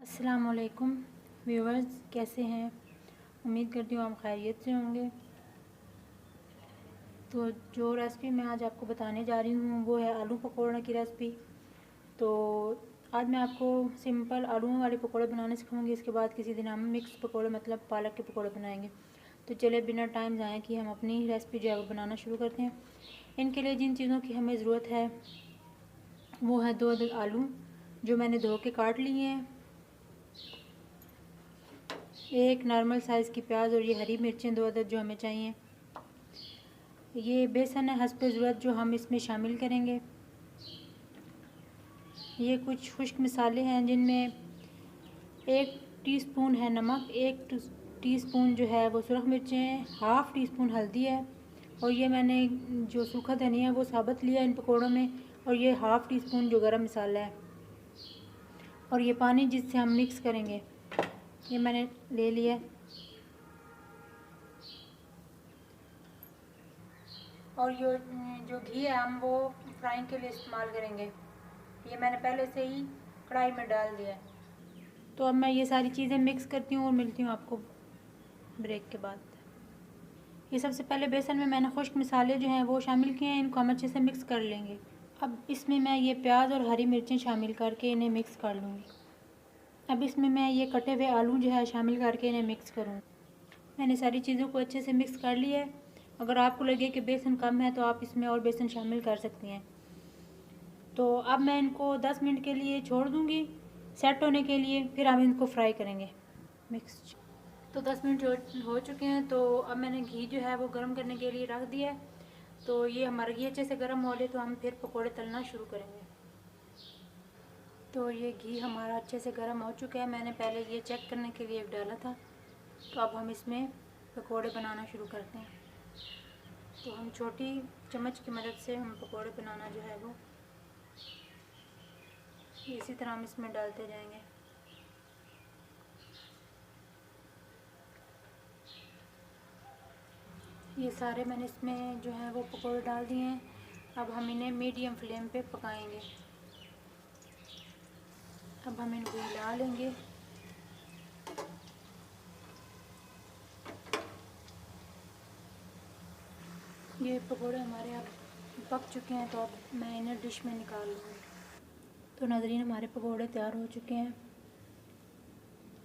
अस्सलाम वालेकुम व्यूवर्स, कैसे हैं? उम्मीद करती हूँ आप खैरियत से होंगे। तो जो रेसिपी मैं आज आपको बताने जा रही हूँ वो है आलू पकौड़े की रेसिपी। तो आज मैं आपको सिंपल आलूओं वाले पकौड़े बनाने सिखाऊंगी। इसके बाद किसी दिन हम मिक्स पकौड़े मतलब पालक के पकौड़े बनाएंगे। तो चले बिना टाइम ज़ाया कि हम अपनी रेसिपी जो है वो बनाना शुरू करते हैं। इनके लिए जिन चीज़ों की हमें ज़रूरत है वो है 2 अदद आलू जो मैंने धो के काट लिए हैं, एक नॉर्मल साइज़ की प्याज और ये हरी मिर्चें 2 अदद जो हमें चाहिए। ये बेसन है हस्ब ज़रूरत जो हम इसमें शामिल करेंगे। ये कुछ खुश्क मसाले हैं जिनमें 1 टीस्पून है नमक, 1 टीस्पून जो है वो सुरख मिर्चें हैं, हाफ़ टी स्पून हल्दी है और ये मैंने जो सूखा धनिया है वो साबुत लिया इन पकौड़ों में, और ये हाफ़ टी स्पून जो गरम मसाला है, और ये पानी जिससे हम मिक्स करेंगे ये मैंने ले लिया। और ये जो घी है हम वो फ्राइंग के लिए इस्तेमाल करेंगे। ये मैंने पहले से ही कढ़ाई में डाल दिया है। तो अब मैं ये सारी चीज़ें मिक्स करती हूँ और मिलती हूँ आपको ब्रेक के बाद। ये सबसे पहले बेसन में मैंने खुश्क मसाले जो हैं वो शामिल किए हैं, इनको हम अच्छे से मिक्स कर लेंगे। अब इसमें मैं ये प्याज और हरी मिर्चें शामिल करके इन्हें मिक्स कर लूँगी। अब इसमें मैं ये कटे हुए आलू जो है शामिल करके इन्हें मिक्स करूँगी। मैंने सारी चीज़ों को अच्छे से मिक्स कर लिया है। अगर आपको लगे कि बेसन कम है तो आप इसमें और बेसन शामिल कर सकती हैं। तो अब मैं इनको 10 मिनट के लिए छोड़ दूँगी सेट होने के लिए, फिर हम इनको फ्राई करेंगे मिक्स। तो 10 मिनट हो चुके हैं। तो अब मैंने घी जो है वो गर्म करने के लिए रख दिया है। तो ये हमारा घी अच्छे से गर्म हो ले तो हम फिर पकोड़े तलना शुरू करेंगे। तो ये घी हमारा अच्छे से गर्म हो चुका है, मैंने पहले ये चेक करने के लिए डाला था। तो अब हम इसमें पकोड़े बनाना शुरू करते हैं। तो हम छोटी चम्मच की मदद से हम पकोड़े बनाना जो है वो इसी तरह हम इसमें डालते जाएंगे। ये सारे मैंने इसमें जो है वो पकोड़े डाल दिए हैं। अब हम इन्हें मीडियम फ्लेम पे पकाएंगे। अब हम इनको हिला लेंगे। ये पकोड़े हमारे अब पक चुके हैं, तो अब मैं इन्हें डिश में निकाल लूँगी। तो नाज़रीन, हमारे पकोड़े तैयार हो चुके हैं।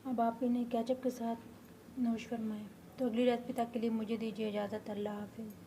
अब आप इन्हें केचप के साथ नोश फरमाएँ। तो अगली रेसिपी तक के लिए मुझे दीजिए इजाज़त। अल्लाह हाफ़िज़।